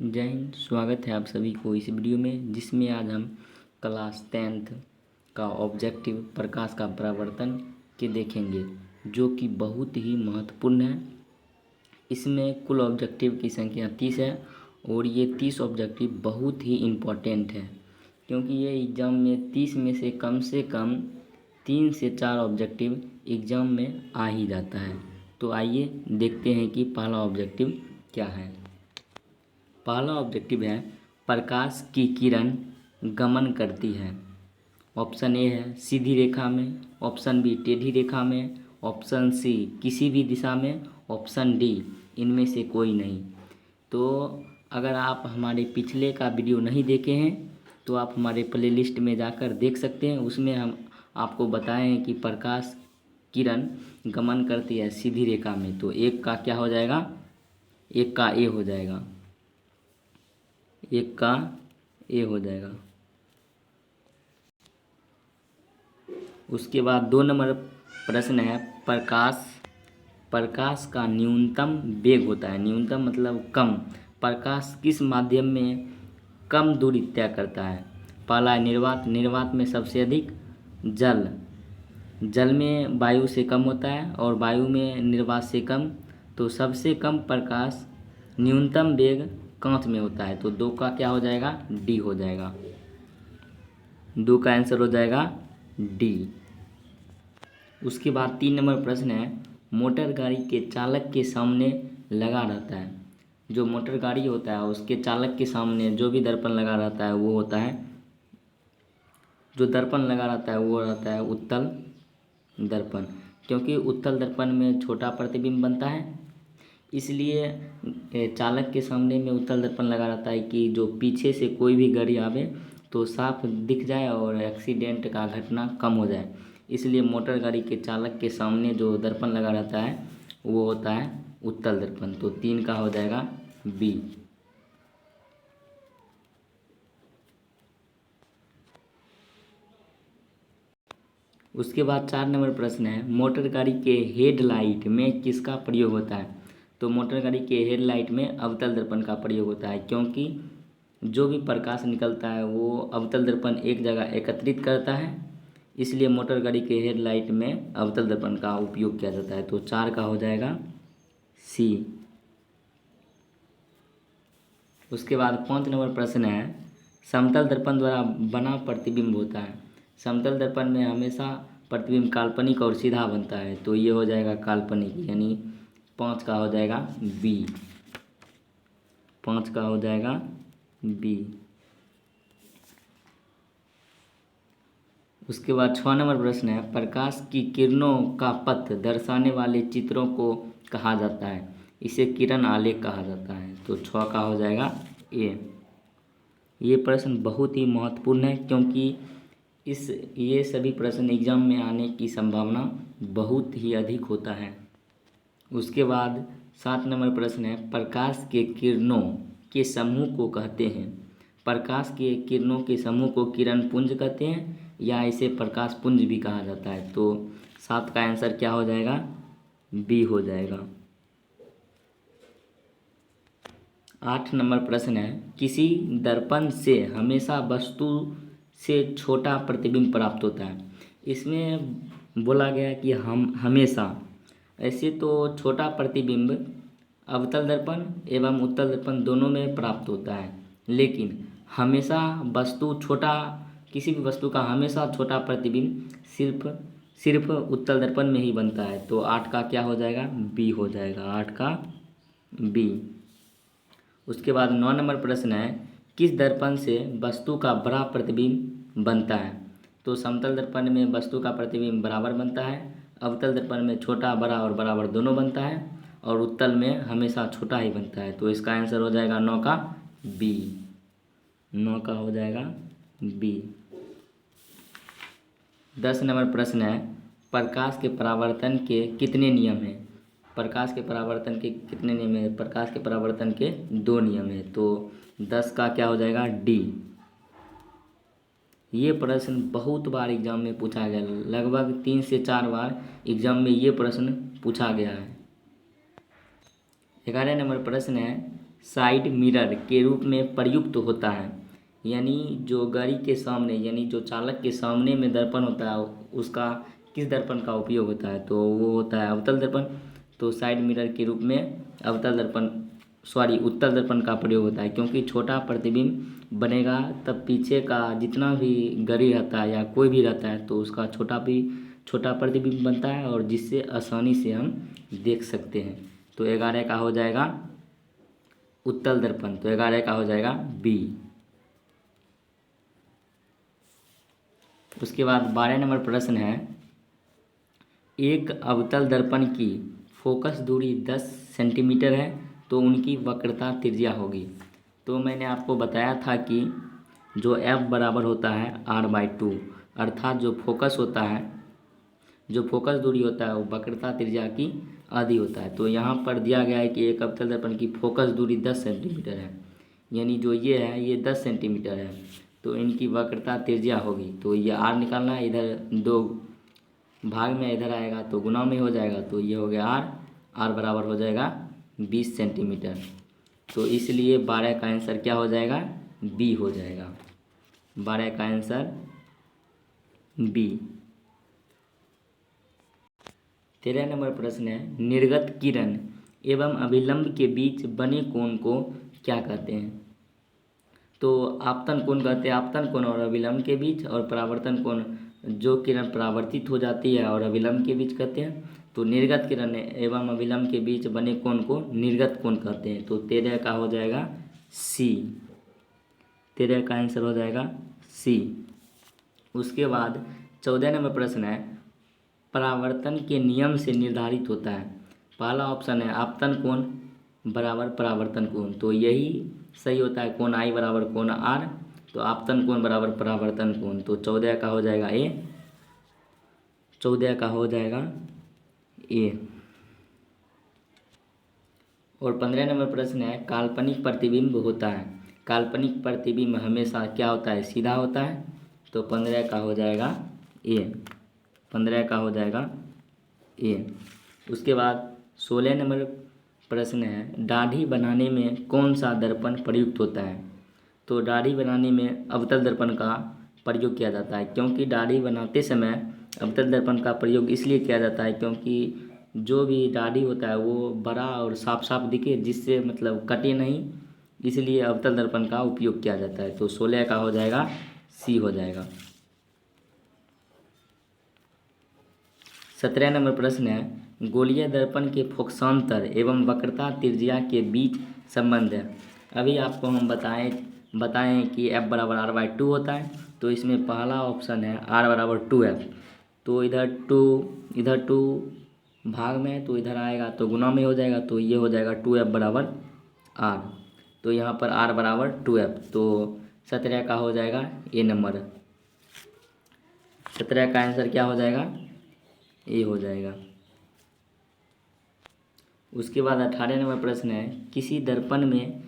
जय हिंद। स्वागत है आप सभी को इस वीडियो में, जिसमें आज हम क्लास 10th का ऑब्जेक्टिव प्रकाश का परावर्तन के देखेंगे, जो कि बहुत ही महत्वपूर्ण है। इसमें कुल ऑब्जेक्टिव की संख्या 30 है और ये 30 ऑब्जेक्टिव बहुत ही इम्पोर्टेंट है, क्योंकि ये एग्ज़ाम में 30 में से कम 3 से 4 ऑब्जेक्टिव एग्ज़ाम में आ ही जाता है। तो आइए देखते हैं कि पहला ऑब्जेक्टिव क्या है। पहला ऑब्जेक्टिव है प्रकाश की किरण गमन करती है। ऑप्शन ए है सीधी रेखा में, ऑप्शन बी टेढ़ी रेखा में, ऑप्शन सी किसी भी दिशा में, ऑप्शन डी इनमें से कोई नहीं। तो अगर आप हमारे पिछले का वीडियो नहीं देखे हैं तो आप हमारे प्लेलिस्ट में जाकर देख सकते हैं। उसमें हम आपको बताए हैं कि प्रकाश किरण गमन करती है सीधी रेखा में। तो एक का क्या हो जाएगा, एक का ए हो जाएगा, एक का ए हो जाएगा। उसके बाद 2 नंबर प्रश्न है प्रकाश का न्यूनतम वेग होता है। न्यूनतम मतलब कम। प्रकाश किस माध्यम में कम दूरी तय करता है। पहला है निर्वात। निर्वात में सबसे अधिक जल में वायु से कम होता है और वायु में निर्वात से कम। तो सबसे कम प्रकाश न्यूनतम वेग कांच में होता है। तो 2 का क्या हो जाएगा, डी हो जाएगा। 2 का आंसर हो जाएगा डी। उसके बाद 3 नंबर प्रश्न है मोटर गाड़ी के चालक के सामने लगा रहता है। जो मोटर गाड़ी होता है उसके चालक के सामने जो भी दर्पण लगा रहता है वो होता है, जो दर्पण लगा रहता है वो रहता है उत्तल दर्पण। क्योंकि उत्तल दर्पण में छोटा प्रतिबिंब बनता है, इसलिए चालक के सामने में उत्तल दर्पण लगा रहता है कि जो पीछे से कोई भी गाड़ी आवे तो साफ दिख जाए और एक्सीडेंट का घटना कम हो जाए। इसलिए मोटर गाड़ी के चालक के सामने जो दर्पण लगा रहता है वो होता है उत्तल दर्पण। तो 3 का हो जाएगा बी। उसके बाद 4 नंबर प्रश्न है मोटर गाड़ी के हेडलाइट में किसका प्रयोग होता है। तो मोटर गाड़ी के हेडलाइट में अवतल दर्पण का प्रयोग होता है, क्योंकि जो भी प्रकाश निकलता है वो अवतल दर्पण एक जगह एकत्रित करता है, इसलिए मोटर गाड़ी के हेडलाइट में अवतल दर्पण का उपयोग किया जाता है। तो 4 का हो जाएगा सी। उसके बाद 5 नंबर प्रश्न है समतल दर्पण द्वारा बना प्रतिबिंब होता है। समतल दर्पण में हमेशा प्रतिबिंब काल्पनिक और सीधा बनता है। तो ये हो जाएगा काल्पनिक, यानी 5 का हो जाएगा बी। 5 का हो जाएगा बी। उसके बाद 6 नंबर प्रश्न है प्रकाश की किरणों का पथ दर्शाने वाले चित्रों को कहा जाता है। इसे किरण आलेख कहा जाता है। तो 6 का हो जाएगा ए। ये प्रश्न बहुत ही महत्वपूर्ण है, क्योंकि ये सभी प्रश्न एग्जाम में आने की संभावना बहुत ही अधिक होता है। उसके बाद 7 नंबर प्रश्न है प्रकाश के किरणों के समूह को कहते हैं। प्रकाश के किरणों के समूह को किरण पुंज कहते हैं या इसे प्रकाश पुंज भी कहा जाता है। तो 7 का आंसर क्या हो जाएगा, बी हो जाएगा। 8 नंबर प्रश्न है किसी दर्पण से हमेशा वस्तु से छोटा प्रतिबिंब प्राप्त होता है। इसमें बोला गया कि हम हमेशा, ऐसे तो छोटा प्रतिबिंब अवतल दर्पण एवं उत्तल दर्पण दोनों में प्राप्त होता है, लेकिन हमेशा किसी भी वस्तु का हमेशा छोटा प्रतिबिंब सिर्फ उत्तल दर्पण में ही बनता है। तो 8 का क्या हो जाएगा, बी हो जाएगा। 8 का बी। उसके बाद 9 नंबर प्रश्न है किस दर्पण से वस्तु का बड़ा प्रतिबिंब बनता है। तो समतल दर्पण में वस्तु का प्रतिबिंब बराबर बनता है, अवतल दर्पण में छोटा बड़ा और बराबर दोनों बनता है, और उत्तल में हमेशा छोटा ही बनता है। तो इसका आंसर हो जाएगा 9 का बी। 9 का हो जाएगा बी। 10 नंबर प्रश्न है प्रकाश के परावर्तन के कितने नियम हैं। प्रकाश के परावर्तन के कितने नियम हैं। प्रकाश के परावर्तन के 2 नियम हैं। तो 10 का क्या हो जाएगा, डी। ये प्रश्न बहुत बार एग्जाम में पूछा गया, लगभग 3 से 4 बार एग्जाम में ये प्रश्न पूछा गया है। 11 नंबर प्रश्न है साइड मिरर के रूप में प्रयुक्त होता है। यानी जो गाड़ी के सामने यानी जो चालक के सामने में दर्पण होता है उसका किस दर्पण का उपयोग होता है, तो वो होता है अवतल दर्पण। तो साइड मिरर के रूप में अवतल दर्पण उत्तल दर्पण का प्रयोग होता है, क्योंकि छोटा प्रतिबिंब बनेगा तब पीछे का जितना भी गाड़ी रहता है या कोई भी रहता है तो उसका छोटा प्रतिबिंब बनता है और जिससे आसानी से हम देख सकते हैं। तो 11 का हो जाएगा उत्तल दर्पण, तो 11 का हो जाएगा बी। उसके बाद 12 नंबर प्रश्न है, एक अवतल दर्पण की फोकस दूरी 10 सेंटीमीटर है तो उनकी वक्रता त्रिज्या होगी। तो मैंने आपको बताया था कि जो f बराबर होता है r/2, अर्थात जो फोकस दूरी होता है वो वक्रता त्रिज्या की आधी होता है। तो यहाँ पर दिया गया है कि एक अवतल दर्पण की फोकस दूरी 10 सेंटीमीटर है, यानी जो ये है ये 10 सेंटीमीटर है, तो इनकी वक्रता त्रिज्या होगी। तो ये r निकालना है, इधर 2 भाग में इधर आएगा तो गुना में हो जाएगा, तो ये हो गया r बराबर हो जाएगा 20 सेंटीमीटर। तो इसलिए 12 का आंसर क्या हो जाएगा, बी हो जाएगा। 12 का आंसर बी। 13 नंबर प्रश्न है, निर्गत किरण एवं अभिलंब के बीच बने कोण को क्या कहते हैं। तो आपतन कोण कहते हैं आपतन कोण और अभिलंब के बीच, और परावर्तन कोण जो किरण परावर्तित हो जाती है और अभिलंब के बीच कहते हैं। तो निर्गत किरण एवं अभिलंब के बीच बने कोण को निर्गत कोण कहते हैं। तो 13 का हो जाएगा सी। 13 का आंसर हो जाएगा सी। उसके बाद 14 नंबर प्रश्न है, परावर्तन के नियम से निर्धारित होता है। पहला ऑप्शन है आपतन कोण बराबर परावर्तन कोण, तो यही सही होता है, कोण आई बराबर कोण आर। तो आपतन कोण बराबर परावर्तन कोण, तो 14 का हो जाएगा ए। 14 का हो जाएगा ए। और 15 नंबर प्रश्न है, काल्पनिक प्रतिबिंब होता है। काल्पनिक प्रतिबिंब हमेशा क्या होता है, सीधा होता है। तो 15 का हो जाएगा ए। 15 का हो जाएगा ए। उसके बाद 16 नंबर प्रश्न है, दाढ़ी बनाने में कौन सा दर्पण प्रयुक्त होता है। तो दाढ़ी बनाने में अवतल दर्पण का प्रयोग किया जाता है, क्योंकि दाढ़ी बनाते समय अवतल दर्पण का प्रयोग इसलिए किया जाता है क्योंकि जो भी दाढ़ी होता है वो बड़ा और साफ साफ दिखे, जिससे मतलब कटे नहीं, इसलिए अवतल दर्पण का उपयोग किया जाता है। तो 16 का हो जाएगा सी हो जाएगा। 17 नंबर प्रश्न है, गोलीय दर्पण के फोकसांतर एवं वक्रता त्रिज्या के बीच संबंध है। अभी आपको हम बताएं कि f बराबर r/2 होता है। तो इसमें पहला ऑप्शन है r बराबर 2f। तो इधर 2 भाग में है तो इधर आएगा तो गुना में हो जाएगा, तो ये हो जाएगा 2f बराबर r। तो यहाँ पर r बराबर 2f, तो 17 का हो जाएगा ए नंबर। 17 का आंसर क्या हो जाएगा, ए हो जाएगा। उसके बाद 18 नंबर प्रश्न है, किसी दर्पण में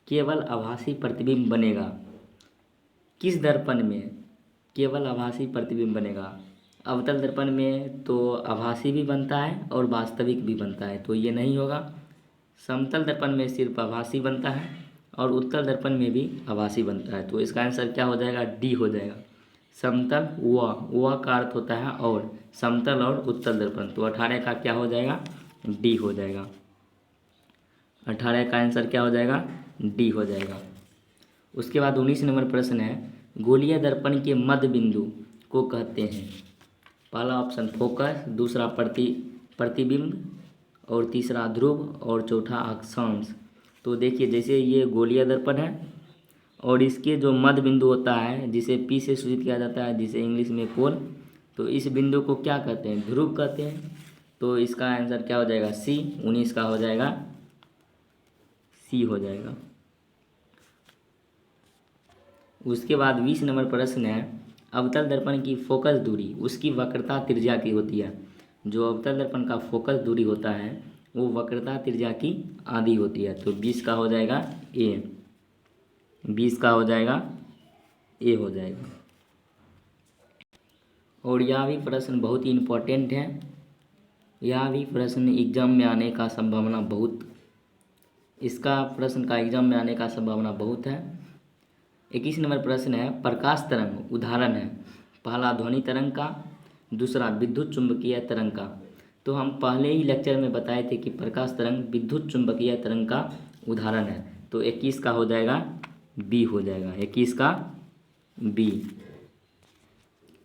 केवल आभासी प्रतिबिंब बनेगा। किस दर्पण में केवल आभासी प्रतिबिंब बनेगा। अवतल दर्पण में तो आभासी भी बनता है और वास्तविक भी बनता है, तो ये नहीं होगा। समतल दर्पण में सिर्फ आभासी बनता है और उत्तल दर्पण में भी आभासी बनता है। तो इसका आंसर क्या हो जाएगा, डी हो जाएगा। समतल व का अर्थ होता है और समतल और उत्तल दर्पण, तो 18 का क्या हो जाएगा, डी हो जाएगा। 18 का आंसर क्या हो जाएगा, डी हो जाएगा। उसके बाद 19 नंबर प्रश्न है, गोलीय दर्पण के मध्य बिंदु को कहते हैं। पहला ऑप्शन फोकस, दूसरा प्रतिबिंब, और तीसरा ध्रुव, और चौथा अक्षांश। तो देखिए जैसे ये गोलीय दर्पण है और इसके जो मध्य बिंदु होता है जिसे पी से सूचित किया जाता है, जिसे इंग्लिश में पोल, तो इस बिंदु को क्या कहते हैं, ध्रुव कहते हैं। तो इसका आंसर क्या हो जाएगा, सी। 19 का हो जाएगा सी हो जाएगा। उसके बाद 20 नंबर प्रश्न है, अवतल दर्पण की फोकस दूरी उसकी वक्रता त्रिज्या की होती है। जो अवतल दर्पण का फोकस दूरी होता है वो वक्रता त्रिज्या की आधी होती है। तो 20 का हो जाएगा ए। 20 का हो जाएगा ए हो जाएगा। और यह भी प्रश्न बहुत ही इम्पोर्टेंट है। यह भी प्रश्न एग्जाम में आने का संभावना बहुत इसका प्रश्न का एग्जाम में आने का संभावना बहुत है। 21 नंबर प्रश्न है प्रकाश तरंग उदाहरण है, पहला ध्वनि तरंग का, दूसरा विद्युत चुंबकीय तरंग का। तो हम पहले ही लेक्चर में बताए थे कि प्रकाश तरंग विद्युत चुंबकीय तरंग का उदाहरण है। तो 21 का हो जाएगा बी हो जाएगा, 21 का बी।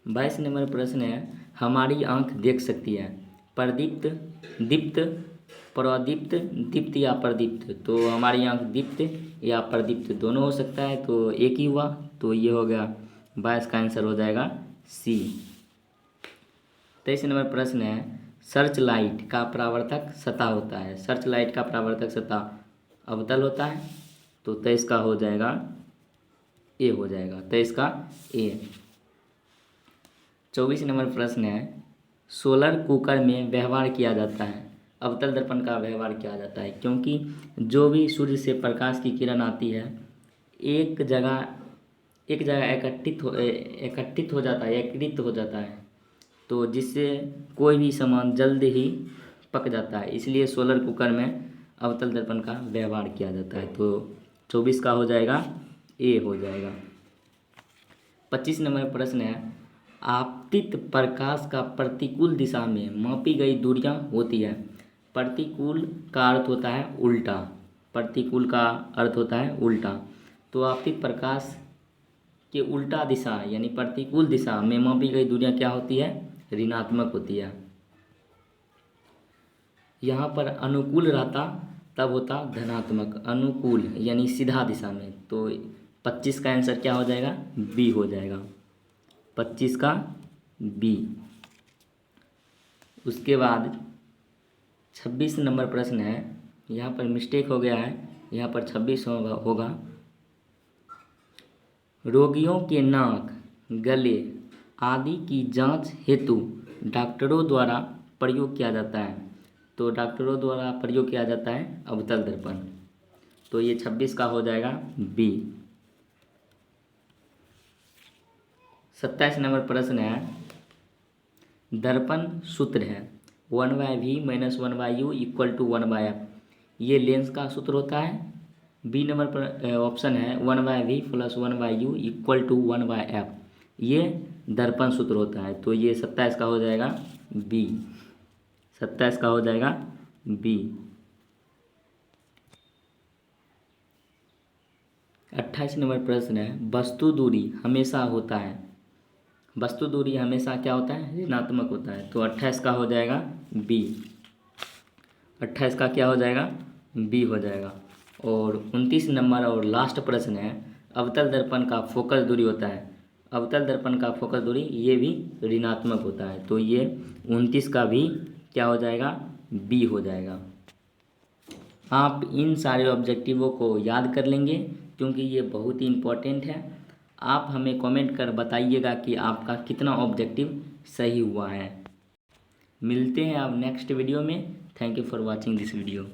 22 नंबर प्रश्न है हमारी आंख देख सकती है, प्रदीप्त, दीप्त, प्रदीप्त, दीप्त या प्रदीप्त। तो हमारी आंख दीप्त या प्रदीप्त दोनों हो सकता है, तो एक ही हुआ। तो ये हो गया 22 का आंसर हो जाएगा सी। 23 नंबर प्रश्न है सर्च लाइट का परावर्तक सतह होता है, सर्च लाइट का परावर्तक सतह अवतल होता है। तो 23 का हो जाएगा ए हो जाएगा, 23 का ए। 24 नंबर प्रश्न है सोलर कुकर में व्यवहार किया जाता है, अवतल दर्पण का व्यवहार किया जाता है, क्योंकि जो भी सूर्य से प्रकाश की किरण आती है एक जगह एकत्रित हो जाता है, एकीकृत हो जाता है, तो जिससे कोई भी सामान जल्द ही पक जाता है, इसलिए सोलर कुकर में अवतल दर्पण का व्यवहार किया जाता है। तो 24 का हो जाएगा ए हो जाएगा। 25 नंबर प्रश्न है आपतित प्रकाश का प्रतिकूल दिशा में मापी गई दूरियां होती है। प्रतिकूल का अर्थ होता है उल्टा, प्रतिकूल का अर्थ होता है उल्टा। तो आपतित प्रकाश के उल्टा दिशा यानी प्रतिकूल दिशा में मापी गई दूरियां क्या होती है, ऋणात्मक होती है। यहाँ पर अनुकूल रहता तब होता धनात्मक, अनुकूल यानी सीधा दिशा में। तो 25 का आंसर क्या हो जाएगा, बी हो जाएगा, 25 का बी। उसके बाद 26 नंबर प्रश्न है, यहाँ पर मिस्टेक हो गया है, यहाँ पर 26 होगा। रोगियों के नाक, गले आदि की जांच हेतु डॉक्टरों द्वारा प्रयोग किया जाता है। तो डॉक्टरों द्वारा प्रयोग किया जाता है अवतल दर्पण। तो ये 26 का हो जाएगा बी। 27 नंबर प्रश्न है दर्पण सूत्र है 1/v - 1/u = 1/f। ये लेंस का सूत्र होता है। बी नंबर पर ऑप्शन है 1/v + 1/u = 1/f। ये दर्पण सूत्र होता है। तो ये 27 का हो जाएगा बी, 27 का हो जाएगा बी। 28 नंबर प्रश्न है वस्तु दूरी हमेशा होता है, वस्तु दूरी हमेशा क्या होता है, ऋणात्मक होता है। तो 28 का हो जाएगा बी, 28 का क्या हो जाएगा, बी हो जाएगा। और 29 नंबर और लास्ट प्रश्न है अवतल दर्पण का फोकस दूरी होता है, अवतल दर्पण का फोकस दूरी ये भी ऋणात्मक होता है। तो ये 29 का भी क्या हो जाएगा, बी हो जाएगा। आप इन सारे ऑब्जेक्टिवों को याद कर लेंगे क्योंकि ये बहुत ही इम्पोर्टेंट है। आप हमें कमेंट कर बताइएगा कि आपका कितना ऑब्जेक्टिव सही हुआ है। मिलते हैं अब नेक्स्ट वीडियो में। Thank you for watching this video.